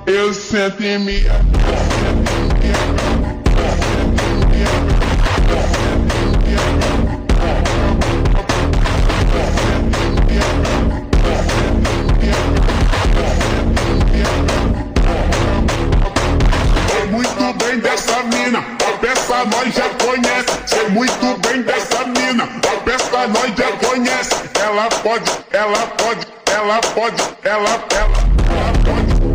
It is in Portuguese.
Eu sento em mim. Muito bem dessa mina, a peça nós já conhece. Sei muito bem dessa mina, a peça nós já conhece. Ela pode, ela pode, ela pode, ela pode.